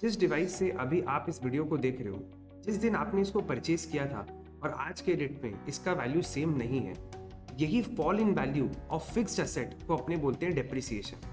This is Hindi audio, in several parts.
जिस डिवाइस से अभी आप इस वीडियो को देख रहे हो, जिस दिन आपने इसको परचेज किया था और आज के डेट में इसका वैल्यू सेम नहीं है, यही fall in value of fixed asset को अपने बोलते हैं डेप्रिसिएशन।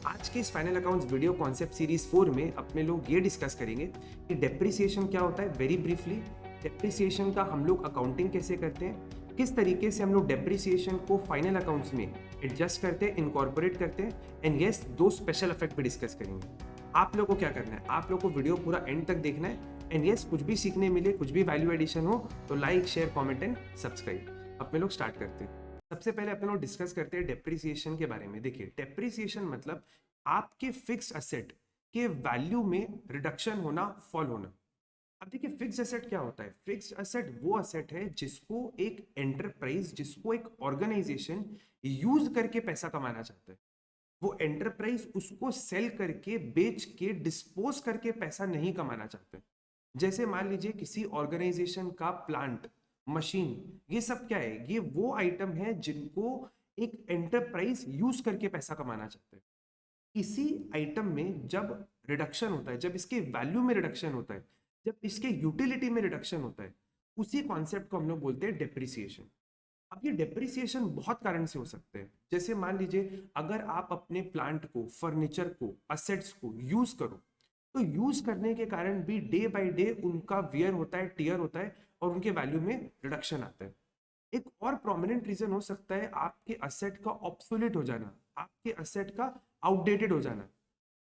आज के इस final accounts video concept series 4 में अपने लोग ये डिस्कस करेंगे कि डेप्रिसिएशन क्या होता है। वेरी ब्रीफली, डेप्रिसिएशन का हम लोग अकाउंटिंग कैसे करते हैं, किस तरीके से हम लोग डेप्रिसिएशन को फाइनल अकाउंट्स में एडजस्ट करते हैं, इनकॉर्पोरेट करते हैं, एंड यस, दो स्पेशल इफेक्ट भी डिस्कस करेंगे। आप लोगों को क्या करना है, आप लोगों को वीडियो पूरा एंड तक देखना है, एंड यस, कुछ भी सीखने मिले, कुछ भी वैल्यू एडिशन हो तो like, share, comment and subscribe. अपने लोग स्टार्ट करते हैं। सबसे पहले अपने लोग डिस्कस करते हैं डेप्रिसिएशन के बारे में। देखिए, डेप्रिसिएशन मतलब आपके फिक्स्ड एसेट के वैल्यू में रिडक्शन होना, फॉल होना। अब देखिए, फिक्स्ड एसेट क्या होता है। फिक्स्ड एसेट वो एसेट है जिसको एक एंटरप्राइज, जिसको एक ऑर्गेनाइजेशन यूज करके पैसा कमाना चाहता है। वो एंटरप्राइज उसको सेल करके, बेच के, डिस्पोज करके पैसा नहीं कमाना चाहते। जैसे मान लीजिए किसी ऑर्गेनाइजेशन का प्लांट, मशीन, ये सब क्या है, ये वो आइटम है जिनको एक एंटरप्राइज यूज करके पैसा कमाना चाहते हैं। इसी आइटम में जब रिडक्शन होता है, जब इसके वैल्यू में रिडक्शन होता है, जब इसके यूटिलिटी में रिडक्शन होता है, उसी कॉन्सेप्ट को हम लोग बोलते हैं डेप्रिसिएशन। अब ये डेप्रिसिएशन बहुत कारण से हो सकते हैं। जैसे मान लीजिए अगर आप अपने प्लांट को, फर्नीचर को, असेट्स को यूज करो, तो यूज करने के कारण भी डे बाय डे उनका वियर होता है, टीयर होता है, और उनके वैल्यू में रिडक्शन आता है। एक और प्रोमिनेंट रीजन हो सकता है आपके असेट का ऑब्सोलेट हो जाना, आपके असेट का आउटडेटेड हो जाना।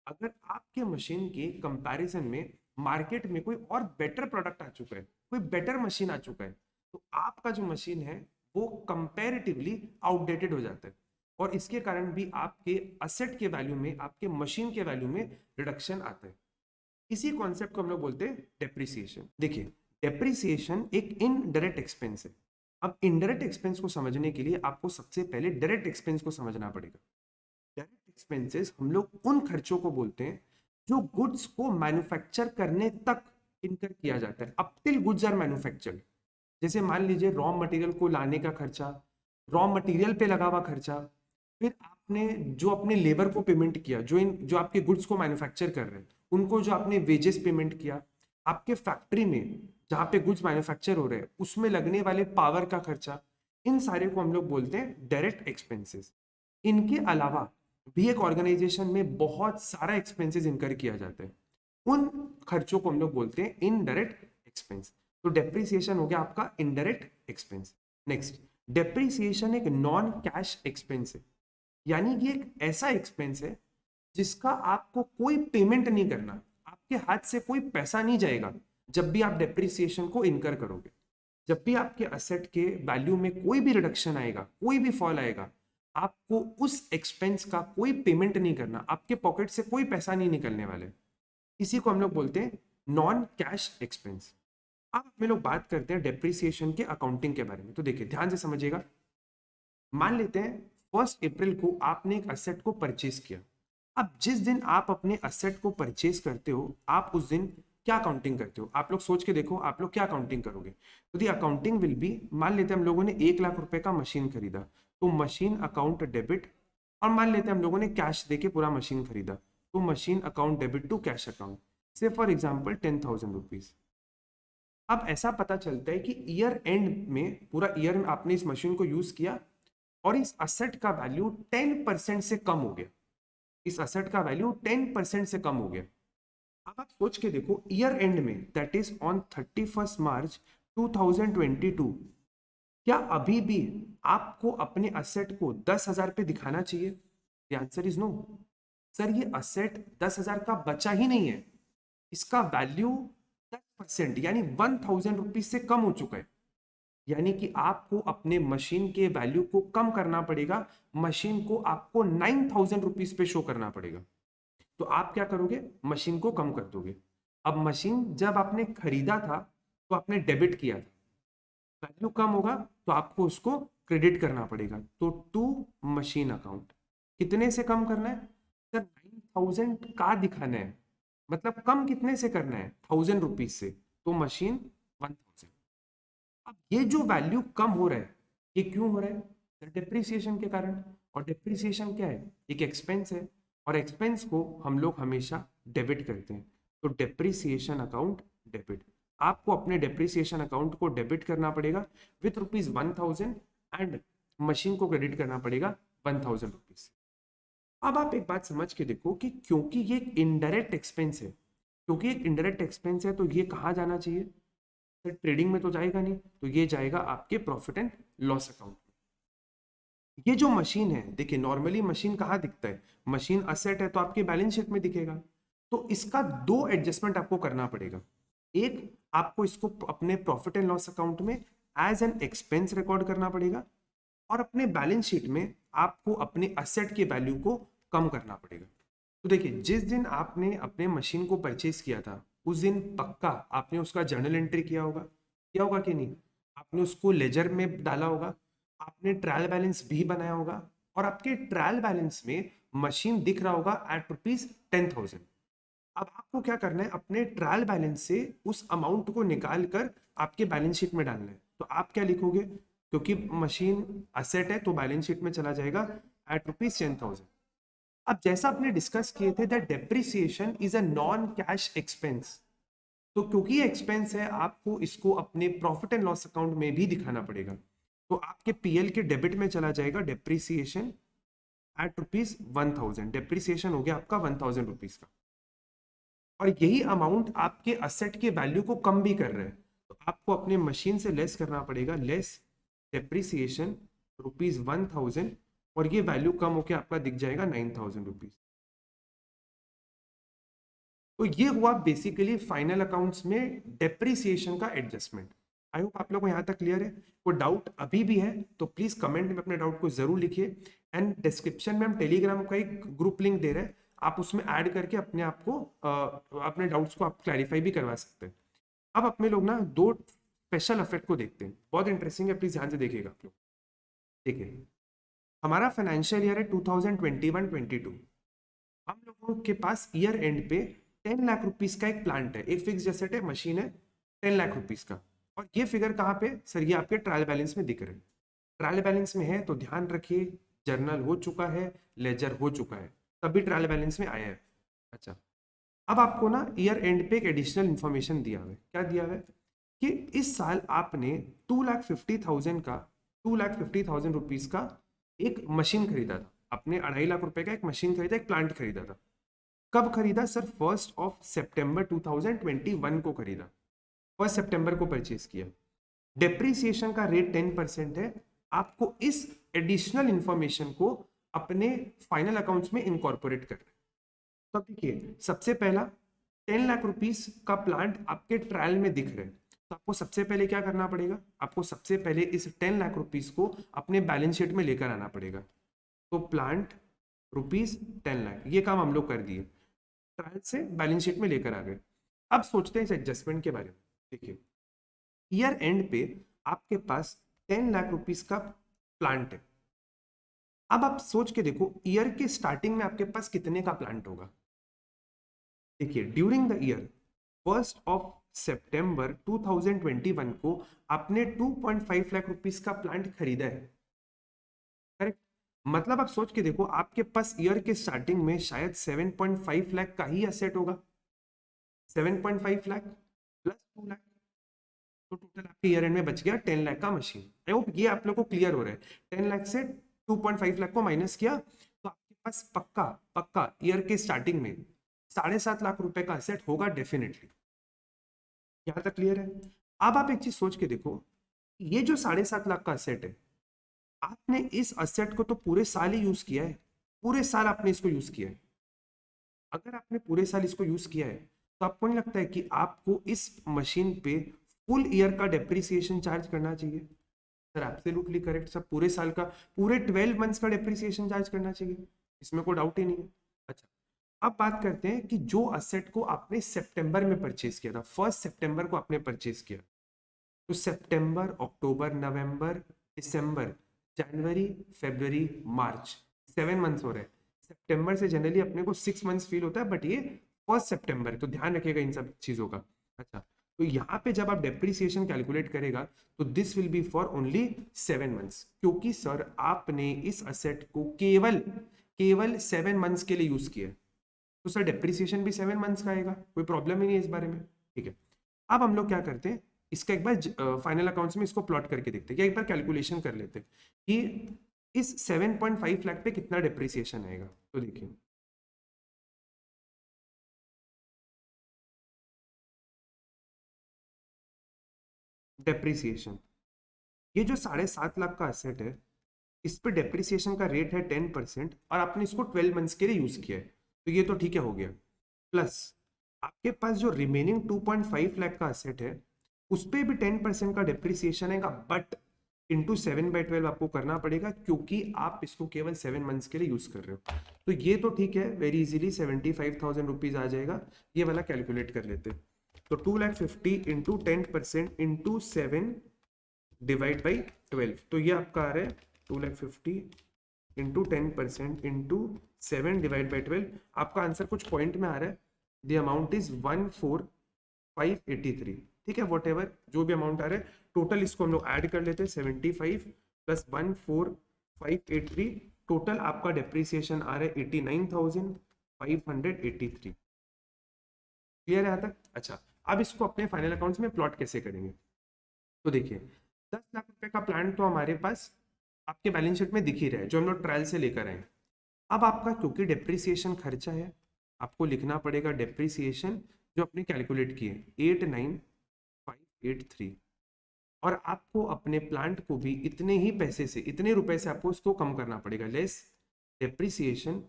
अगर आपके मशीन के कंपैरिजन में मार्केट में कोई और बेटर प्रोडक्ट आ चुका है, कोई बेटर मशीन आ चुका है, तो आपका जो मशीन है वो कंपैरेटिवली आउटडेटेड हो जाता है, और इसके कारण भी आपके असेट के वैल्यू में, आपके मशीन के वैल्यू में रिडक्शन आता है। इसी कॉन्सेप्ट को हम लोग बोलते हैं डेप्रिसिएशन। देखिए, डेप्रिसिएशन एक इनडायरेक्ट एक्सपेंस है। अब इनडायरेक्ट एक्सपेंस को समझने के लिए आपको सबसे पहले डायरेक्ट एक्सपेंस को समझना पड़ेगा। डायरेक्ट एक्सपेंसेस हम लोग उन खर्चों को बोलते हैं जो गुड्स को मैन्युफैक्चर करने तक इनकर किया जाता है, up till goods are manufactured. जैसे मान लीजिए रॉ मटेरियल को लाने का खर्चा, रॉ मटेरियल पे लगा हुआ खर्चा, फिर आपने जो अपने लेबर को पेमेंट किया, जो आपके गुड्स को मैन्युफैक्चर कर रहे हैं, उनको जो आपने वेजेस पेमेंट किया, आपके फैक्ट्री में जहाँ पे गुड्स मैन्युफैक्चर हो रहे हैं उसमें लगने वाले पावर का खर्चा, इन सारे को हम लोग बोलते हैं डायरेक्ट एक्सपेंसेस। इनके अलावा भी एक ऑर्गेनाइजेशन में बहुत सारा एक्सपेंसेस इनकर किया जाता है, उन खर्चों को हम लोग बोलते हैं इनडायरेक्ट एक्सपेंस। तो डेप्रिसिएशन हो गया आपका इनडायरेक्ट एक्सपेंस। नेक्स्ट, डेप्रिसिएशन एक नॉन कैश एक्सपेंस है, यानी कि एक ऐसा एक्सपेंस है जिसका आपको कोई पेमेंट नहीं करना, आपके हाथ से कोई पैसा नहीं जाएगा जब भी आप डेप्रिसिएशन को इनकर करोगे। जब भी आपके असेट के वैल्यू में कोई भी रिडक्शन आएगा, कोई भी फॉल आएगा, आपको उस एक्सपेंस का कोई पेमेंट नहीं करना, आपके पॉकेट से कोई पैसा नहीं निकलने वाले। इसी को हम लोग बोलते हैं नॉन कैश एक्सपेंस। अब हम लोग बात करते हैं डेप्रिसिएशन के अकाउंटिंग के बारे में। तो देखिए, ध्यान से समझिएगा। मान लेते हैं 1 अप्रैल को आपने एक असेट को परचेज किया। अब जिस दिन आप अपने असेट को परचेज करते हो, आप उस दिन क्या अकाउंटिंग करते हो, आप लोग सोच के देखो, आप लोग क्या अकाउंटिंग करोगे। तो दी अकाउंटिंग विल बी, मान लेते हैं हम लोगों ने 1 लाख रुपए का मशीन खरीदा, तो मशीन अकाउंट डेबिट। और मान लेते हैं हम लोगों ने कैश देके पूरा मशीन खरीदा, तो machine account debit to cash account, say for example 10,000 rupees. अब ऐसा पता चलता है कि ईयर एंड में, पूरा ईयर में आपने इस मशीन को यूज किया और इस असेट का वैल्यू 10% से कम हो गया, इस असेट का वैल्यू 10% से कम हो गया। अब आप सोच के देखो, ईयर एंड में, दैट इज ऑन 31 मार्च 2022, क्या अभी भी आपको अपने असेट को 10,000 पे दिखाना चाहिए? The answer is no. Sir, ये असेट 10,000 का बचा ही नहीं है, इसका वैल्यू 10% यानी 1,000 रुपीज से कम हो चुका है। यानी कि आपको अपने मशीन के वैल्यू को कम करना पड़ेगा, मशीन को आपको 9,000 रुपीज पे शो करना पड़ेगा। तो आप क्या करोगे, मशीन को कम कर दोगे। अब मशीन जब आपने खरीदा था तो आपने डेबिट किया था, वैल्यू कम होगा तो आपको उसको क्रेडिट करना पड़ेगा। तो टू मशीन अकाउंट, कितने से कम करना है सर? 9,000 का दिखाना है, मतलब कम कितने से करना है? 1,000 रुपीज से, तो मशीन 1,000। अब ये जो वैल्यू कम हो रहा है, ये क्यों हो रहा है सर? डिप्रिसिएशन के कारण। और डिप्रिसिएशन क्या है? एक एक्सपेंस है, और एक्सपेंस को हम लोग हमेशा डेबिट करते हैं। तो डेप्रिसिएशन अकाउंट डेबिट, आपको अपने डेप्रिसिएशन अकाउंट को डेबिट करना पड़ेगा विथ ₹1000 एंड मशीन को क्रेडिट करना पड़ेगा ₹1000। अब आप एक बात समझ के देखो कि क्योंकि ये एक इनडायरेक्ट एक्सपेंस है, क्योंकि एक इनडायरेक्ट एक्सपेंस है तो ये कहाँ जाना चाहिए सर? ट्रेडिंग में तो जाएगा नहीं, तो ये जाएगा आपके प्रॉफिट एंड लॉस अकाउंट में। ये जो मशीन है, देखिए नॉर्मली मशीन कहाँ दिखता है? मशीन असेट है तो आपके बैलेंस शीट में दिखेगा। तो इसका दो एडजस्टमेंट आपको करना पड़ेगा। एक, आपको इसको अपने प्रॉफिट एंड लॉस अकाउंट में एज एन एक्सपेंस रिकॉर्ड करना पड़ेगा, और अपने बैलेंस शीट में आपको अपने असेट के वैल्यू को कम करना पड़ेगा। तो देखिए, जिस दिन आपने अपने मशीन को परचेज किया था उस दिन पक्का आपने उसका जर्नल एंट्री किया होगा कि नहीं? आपने उसको लेजर में डाला होगा, आपने ट्रायल बैलेंस भी बनाया होगा, और आपके ट्रायल बैलेंस में मशीन दिख रहा होगा एट ₹10,000। अब आपको क्या करना है, अपने ट्रायल बैलेंस से उस अमाउंट को निकाल कर आपके बैलेंस शीट में डालना है। तो आप क्या लिखोगे? क्योंकि मशीन असेट है तो बैलेंस शीट में चला जाएगा एट ₹10,000। अब जैसा आपने डिस्कस किए थे that depreciation is a non cash expense, तो क्योंकि ये एक्सपेंस है आपको इसको अपने प्रॉफिट एंड लॉस अकाउंट में भी दिखाना पड़ेगा। तो आपके पीएल के डेबिट में चला जाएगा डेप्रिसिएशन एट ₹1000। डेप्रिसिएशन हो गया आपका ₹1000 का, और यही अमाउंट आपके असेट के वैल्यू को कम भी कर रहे हैं। तो आपको अपने मशीन से लेस करना पड़ेगा, लेस डेप्रिसिएशन ₹1000, और ये वैल्यू कम होकर आपका दिख जाएगा ₹9000। तो ये हुआ बेसिकली फाइनल अकाउंट्स में डेप्रिसिएशन का एडजस्टमेंट। आई होप आप लोगों को यहाँ तक क्लियर है। कोई डाउट अभी भी है तो प्लीज कमेंट में अपने डाउट को जरूर लिखिए, एंड डिस्क्रिप्शन में हम टेलीग्राम का एक ग्रुप लिंक दे रहे हैं, आप उसमें ऐड करके अपने आप को अपने डाउट्स को आप क्लैरिफाई भी करवा सकते हैं। अब अपने लोग ना दो स्पेशल इफेक्ट को देखते हैं, बहुत इंटरेस्टिंग है, प्लीज ध्यान से देखिएगा आप लोग। देखिए, हमारा फाइनेंशियल ईयर है 2021-22। हम लोगों के पास ईयर एंड पे 10 लाख रुपीस का एक प्लांट है, एक फिक्स एसेट है, मशीन है 10 लाख रुपीस का। और ये फिगर कहाँ पे सर? ये आपके ट्रायल बैलेंस में दिख रहे हैं। ट्रायल बैलेंस में है तो ध्यान रखिए, जर्नल हो चुका है, लेजर हो चुका है, तभी ट्रायल बैलेंस में आया है। अच्छा, अब आपको ना ईयर एंड पे एक एडिशनल इंफॉर्मेशन दिया हुआ है। क्या दिया हुआ है कि इस साल आपने 2,50,000 का एक मशीन खरीदा था, अपने 2.5 लाख रुपए का एक मशीन खरीदा, एक प्लांट खरीदा था। कब खरीदा सर? 1 सितंबर 2021 को खरीदा, 1 सितंबर को परचेज किया। डेप्रिसिएशन का रेट 10% है। आपको इस एडिशनल इंफॉर्मेशन को अपने फाइनल अकाउंट्स में इनकॉर्पोरेट करना है। तो देखिए, सबसे पहला 10 लाख रुपीस का प्लांट आपके ट्रायल में दिख रहे हैं, तो आपको सबसे पहले क्या करना पड़ेगा? आपको सबसे पहले इस 10 लाख रुपीस को अपने बैलेंस शीट में लेकर आना पड़ेगा। तो प्लांट ₹10 लाख, ये काम हम लोग कर दिए, ट्रायल से बैलेंस शीट में लेकर आ गए। अब सोचते हैं इस एडजस्टमेंट के बारे में। देखिए, ईयर एंड पे आपके पास 10 लाख रुपीस का प्लांट है। अब आप सोच के देखो, ईयर के स्टार्टिंग में आपके पास कितने का प्लांट होगा? देखिए, ड्यूरिंग द ईयर 1 सितंबर 2021 को आपने 2.5 लाख रुपीस का प्लांट खरीदा है, करेक्ट? मतलब आप सोच के देखो, आपके पास ईयर के स्टार्टिंग में शायद 7.5 लाख का ही एसेट होगा। 7.5 लाख प्लस 2 लाख, तो टोटल आपके ईयर एंड में बच गया 10 लाख का मशीन। आई होप ये आप लोग को क्लियर हो रहा है। 10 लाख से 2.5 लाख को माइनस किया तो आपके पास पक्का पक्का ईयर के स्टार्टिंग में 7.5 लाख रुपए का एसेट होगा डेफिनेटली। यहाँ तक क्लियर है? अब आप एक चीज सोच के देखो, ये जो 7.5 लाख का एसेट है, आपने इस एसेट को तो पूरे साल ही यूज किया है, पूरे साल आपने इसको यूज किया है। अगर आपने पूरे साल इसको यूज किया है तो आपको नहीं लगता है कि आपको इस मशीन पे फुल ईयर का डेप्रिसिएशन चार्ज करना चाहिए? सर एब्सोल्युटली करेक्ट सर, पूरे साल का, पूरे 12 मंथ्स का डेप्रिसिएशन चार्ज करना चाहिए, इसमें कोई डाउट ही नहीं है। अच्छा, अब बात करते हैं कि जो असेट को आपने सितंबर में परचेज किया था, 1 सितंबर को आपने परचेज किया, तो सितंबर, अक्टूबर, नवंबर, दिसंबर, जनवरी, फरवरी, मार्च, 7 मंथ्स हो रहे हैं। सितंबर से जनरली अपने को 6 मंथ्स फील होता है, बट ये 1 सितंबर है, तो ध्यान रखिएगा इन सब चीजों का। अच्छा, तो यहाँ पे जब आप डेप्रिसिएशन कैलकुलेट करेगा तो this will be for only 7 months, क्योंकि सर आपने इस असेट को केवल 7 मंथ्स के लिए यूज किया। तो सर डेप्रिसिएशन भी 7 मंथ्स का आएगा, कोई प्रॉब्लम ही नहीं है इस बारे में। ठीक है, अब हम लोग क्या करते हैं, इसका एक बार फाइनल अकाउंट्स में इसको प्लॉट करके देखते हैं, या एक बार कैलकुलेशन कर लेते हैं कि इस 7.5 लाख पे कितना डेप्रिसिएशन आएगा। तो देखिए डेप्रिसिएशन, ये जो 7.5 लाख का असेट है, इस पे डेप्रिसिएशन का रेट है 10% और आपने इसको 12 मंथ्स के लिए यूज किया है, तो ये तो ठीक है, हो गया। प्लस आपके पास जो रिमेनिंग 2.5 लाख का असेट है, उस पे भी 10% का डेप्रिसिएशन आएगा, बट इंटू 7/12 आपको करना पड़ेगा, क्योंकि आप इसको केवल 7 मंथ्स के लिए यूज कर रहे हो। तो ये तो ठीक है, वेरी इजीली 75,000 रुपीज आ जाएगा। ये वाला कैलकुलेट कर लेते हैं। तो 2,50,000 इंटू 10% इंटू 7 डिवाइड बाई 12, तो ये आपका आ रहा है 2,50,000 इंटू 10% इंटू 7 डिवाइड बाई 12। आपका आंसर कुछ पॉइंट में आ रहा है, द अमाउंट इज 14,583। ठीक है, वॉट एवर जो भी अमाउंट आ रहा है, टोटल इसको हम लोग ऐड कर लेते हैं, 75 प्लस 14,583, टोटल आपका डेप्रिसिएशन आ रहा है 89,583। क्लियर है यहाँ तक? अच्छा, अब इसको अपने फाइनल अकाउंट्स में प्लॉट कैसे करेंगे? तो देखिए 10 लाख रुपए का प्लान तो हमारे पास आपके बैलेंस शीट में दिख ही रहा है, जो हम लोग ट्रायल से लेकर आए। अब आपका क्योंकि डेप्रिसिएशन खर्चा है, आपको लिखना पड़ेगा डेप्रिसिएशन जो आपने कैलकुलेट किए 89,583, और आपको अपने प्लांट को भी इतने ही पैसे से, इतने रुपए से आपको इसको कम करना पड़ेगा, लेस डेप्रिसिएशन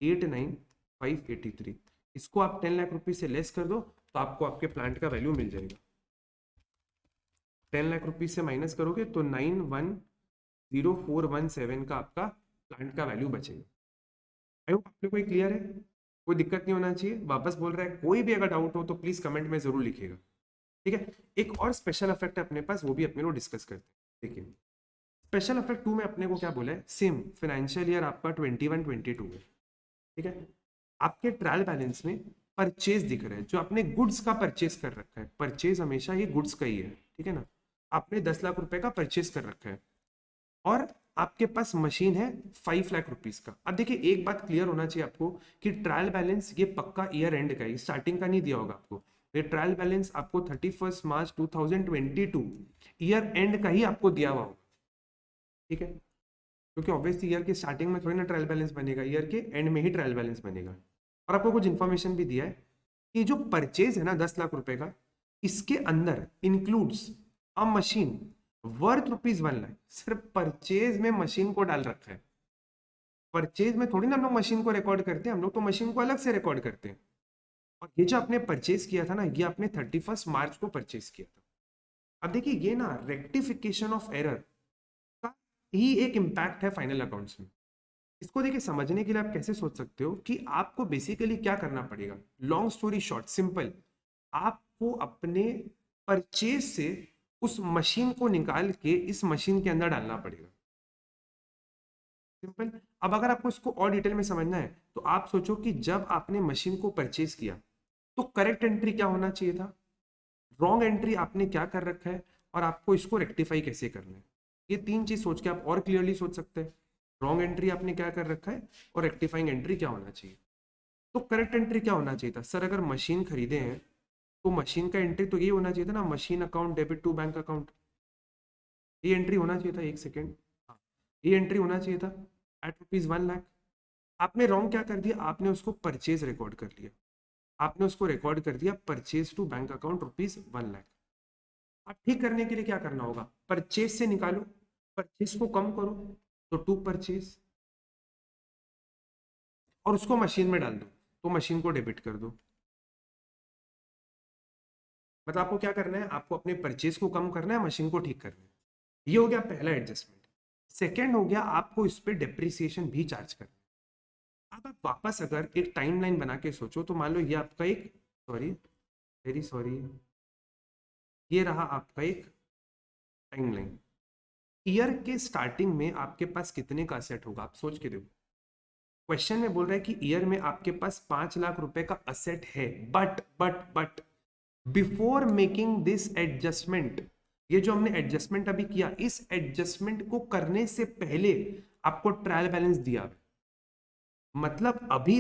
89,583। इसको आप 10 लाख रुपए से लेस कर दो, तो आपको आपके प्लांट का वैल्यू मिल जाएगा। 10 लाख रुपीज से माइनस करोगे तो 910417 का आपका प्लांट का वैल्यू बचेगा। आई होप आप लोग को क्लियर है, कोई दिक्कत नहीं होना चाहिए। वापस बोल रहा है, कोई भी अगर डाउट हो तो प्लीज कमेंट में जरूर लिखिएगा। ठीक है, एक और स्पेशल इफेक्ट है अपने पास, वो भी अपने लोग डिस्कस करते हैं। देखिए स्पेशल इफेक्ट 2 में अपने को क्या बोला है, सेम फाइनेंशियल ईयर आपका 21-22 है। ठीक है, आपके ट्रायल बैलेंस में परचेज दिख रहा है, जो आपने गुड्स का परचेज कर रखा है, परचेज हमेशा ये गुड्स का ही है। ठीक है ना, आपने 10 लाख रुपए का परचेज कर रखा है और आपके पास मशीन है 5 लाख रुपीज का। अब देखिए एक बात क्लियर होना चाहिए आपको कि ट्रायल बैलेंस ये पक्का ईयर एंड का ही, स्टार्टिंग का नहीं दिया होगा आपको। ये ट्रायल बैलेंस आपको 31 मार्च 2022 ईयर एंड का ही आपको दिया हुआ होगा। ठीक है, क्योंकि ऑब्वियसली ईयर के स्टार्टिंग में थोड़ी ना ट्रायल बैलेंस बनेगा, ईयर के एंड में ही ट्रायल बैलेंस बनेगा। और आपको कुछ इन्फॉर्मेशन भी दिया है कि जो परचेज है ना 10 लाख रुपए का, इसके अंदर इंक्लूड्स अ मशीन वर्थ ₹1,00,000। सिर्फ परचेज में मशीन को डाल रखा है। परचेज में थोड़ी ना हम लोग मशीन को रिकॉर्ड करते हैं, हम लोग तो मशीन को अलग से रिकॉर्ड करते हैं। और ये जो आपने परचेज किया था ना, ये आपने 31 मार्च को परचेज किया था। अब देखिए ये ना रेक्टिफिकेशन ऑफ एरर का ही एक इम्पैक्ट है फाइनल अकाउंट्स में। इसको देखिए समझने के लिए आप कैसे सोच सकते हो कि आपको बेसिकली क्या करना पड़ेगा। लॉन्ग स्टोरी शॉर्ट, सिंपल, आपको अपने परचेज से उस मशीन को निकाल के इस मशीन के अंदर डालना पड़ेगा। सिंपल। अब अगर आपको इसको और डिटेल में समझना है तो आप सोचो कि जब आपने मशीन को परचेज किया तो करेक्ट एंट्री क्या होना चाहिए था, रॉन्ग एंट्री आपने क्या कर रखा है, और आपको इसको रेक्टिफाई कैसे करना है। ये 3 चीज सोच के आप और क्लियरली सोच सकते हैं। रॉन्ग एंट्री आपने क्या कर रखा है और रेक्टिफाइंग एंट्री क्या होना चाहिए। तो करेक्ट एंट्री क्या होना चाहिए था, सर अगर मशीन खरीदे हैं तो मशीन का एंट्री तो ये होना चाहिए था ना, machine account debit to bank account. ये एंट्री होना चाहिए था, एक सेकेंड, हाँ ये एंट्री होना चाहिए था एट ₹1,00,000। आपने रॉन्ग क्या कर दिया, आपने उसको परचेज रिकॉर्ड कर लिया, आपने उसको रिकॉर्ड कर दिया परचेज टू बैंक अकाउंट ₹1,00,000। अब ठीक करने के लिए क्या करना होगा, परचेज से निकालो, परचेज को कम करो, तो टू परचेज, और उसको मशीन में डाल दो, तो मशीन को डेबिट कर दो। मतलब आपको क्या करना है, आपको अपने परचेज को कम करना है, मशीन को ठीक करना है। ये हो गया पहला एडजस्टमेंट। सेकेंड हो गया आपको इस पे डेप्रिसिएशन भी चार्ज करना है। अब आप वापस अगर एक टाइमलाइन बना के सोचो, तो मान लो ये आपका एक, सॉरी वेरी सॉरी, ये रहा आपका एक टाइमलाइन। ईयर के स्टार्टिंग में आपके पास कितने का असेट होगा, आप सोच के देखो। क्वेश्चन में बोल रहा है कि ईयर में आपके पास 5 लाख रुपए का असेट है, but before making this adjustment, ये जो हमने एडजस्टमेंट अभी किया, इस एडजस्टमेंट को करने से पहले आपको ट्रायल बैलेंस दिया। मतलब अभी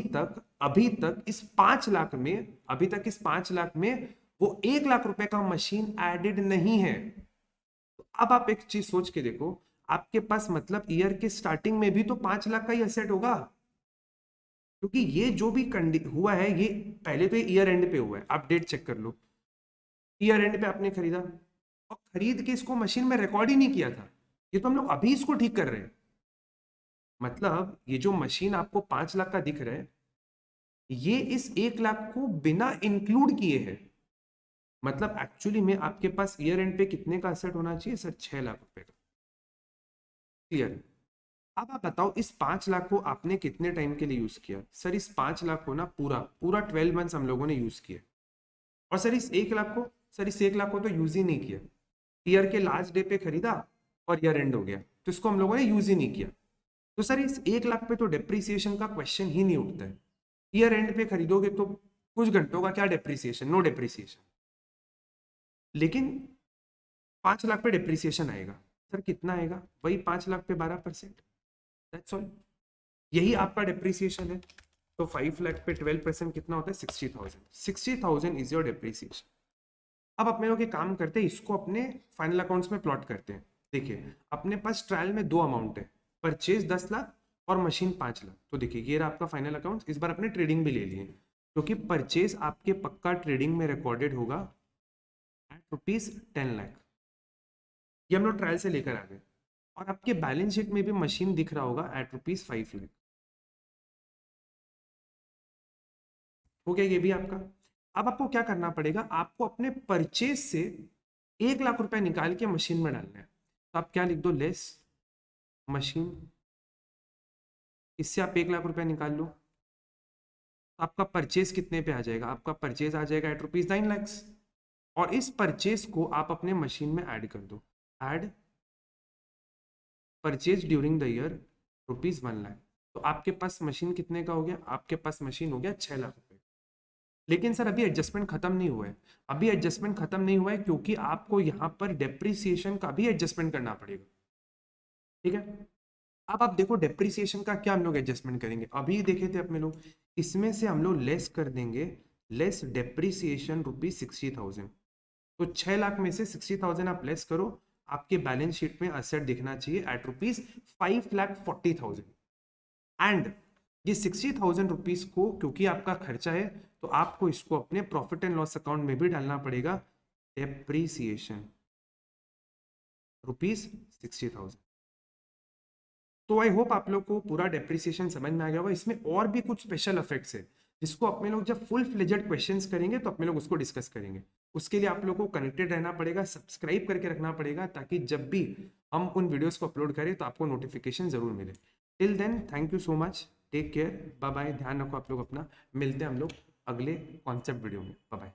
तक इस 5 लाख में, अभी तक इस 5 लाख में वो 1 लाख रुपए का मशीन एडेड नहीं है। तो अब आप एक चीज सोच के देखो, आपके पास मतलब ईयर के स्टार्टिंग में भी तो 5 लाख का ही एसेट होगा, क्योंकि ये जो भी हुआ है ये पहले तो ईयर एंड पे हुआ है। आप डेट चेक कर लो, ईयर एंड पे आपने खरीदा और खरीद के इसको मशीन में रिकॉर्ड ही नहीं किया था। ये तो हम लोग अभी इसको ठीक कर रहे हैं। मतलब ये जो मशीन आपको 5 लाख का दिख रहा है, ये इस 1 लाख को बिना इंक्लूड किए है। मतलब एक्चुअली में आपके पास ईयर एंड पे कितने का एसेट होना चाहिए सर? 6 लाख रुपए का। क्लियर? अब आप बताओ इस 5 लाख को आपने कितने टाइम के लिए यूज किया? सर इस 5 लाख को ना पूरा पूरा 12 मंथ्स हम लोगों ने यूज किया। और सर इस 1 लाख को, सर इस 1 लाख को तो यूज ही नहीं किया। ईयर के लास्ट डे पे खरीदा और ईयर एंड हो गया, तो इसको हम लोगों ने यूज ही नहीं किया। तो सर इस 1 लाख पे तो डिप्रिसिएशन का क्वेश्चन ही नहीं उठता है। ईयर एंड पे खरीदोगे तो कुछ घंटों का क्या डिप्रिसिएशन, नो डिप्रिसिएशन। लेकिन 5 लाख पे डिप्रिसिएशन आएगा। सर कितना आएगा? वही 5 लाख पे 12%। That's all. यही आपका डिप्रिसिएशन है। तो 5 लाख पे 12% कितना होता है? 60,000। 60,000 इज योर डिप्रिसिएशन। अब अपने लोग एक काम करते हैं, इसको अपने फाइनल अकाउंट्स में प्लॉट करते हैं। देखिए अपने पास ट्रायल में दो अमाउंट है, परचेज 10 लाख और मशीन 5 लाख। तो देखिए ये रहा आपका फाइनल अकाउंट। इस बार अपने ट्रेडिंग भी ले लिए, क्योंकि परचेज आपके पक्का ट्रेडिंग में रिकॉर्डेड होगा एट ₹10 लाख। ये हम लोग ट्रायल से लेकर आ गए। और आपके बैलेंस शीट में भी मशीन दिख रहा होगा एट ₹5 लाख। हो गया ये भी आपका। अब आपको क्या करना पड़ेगा, आपको अपने परचेज से 1 लाख रुपए निकाल के मशीन में डालना है। तो आप क्या लिख दो? Less machine. इससे आप 1 लाख रुपए निकाल लो। तो आपका परचेज कितने पे आ जाएगा? आपका परचेज आ जाएगा एट ₹9 लाख। और इस परचेज को आप अपने मशीन में ऐड कर दो। Add purchase during the year ₹1 lakh. तो आपके पास मशीन कितने का हो गया? आपके पास मशीन हो गया 6 लाख रुपए। लेकिन सर अभी एडजस्टमेंट खत्म नहीं हुआ है। अभी एडजस्टमेंट खत्म नहीं हुआ है क्योंकि आपको यहाँ पर डेप्रिसिएशन का भी एडजस्टमेंट करना पड़ेगा। ठीक है? अब आप देखो डेप्रिसिएशन का क्या हम लोग एडजस्टमेंट करेंगे। अभी देखे थे अपने लोग, इसमें से हम लोग लेस कर देंगे, लेस डेप्रिसिएशन ₹60,000। तो 6 लाख में से 60,000 आप लेस करो, आपके बैलेंस शीट में असेट दिखना चाहिए एट ₹5,40,000। एंड ये 60,000 रुपीज को क्योंकि आपका खर्चा है, तो आपको इसको अपने प्रॉफिट एंड लॉस अकाउंट में भी डालना पड़ेगा। डेप्रीसिएशन ₹60,000। तो आई होप आप लोग को पूरा डेप्रिसिएशन समझ में आ गया होगा। इसमें और भी कुछ स्पेशल इफेक्ट्स है जिसको अपने लोग जब फुल फ्लेजेड क्वेश्चंस करेंगे तो अपने लोग उसको डिस्कस करेंगे। उसके लिए आप लोग को कनेक्टेड रहना पड़ेगा, सब्सक्राइब करके रखना पड़ेगा, ताकि जब भी हम उन वीडियोस को अपलोड करें तो आपको नोटिफिकेशन जरूर मिले। Till then thank you so much, take care, bye bye, ध्यान रखो आप लोग अपना। मिलते हैं हम लोग अगले कॉन्सेप्ट वीडियो में। Bye bye.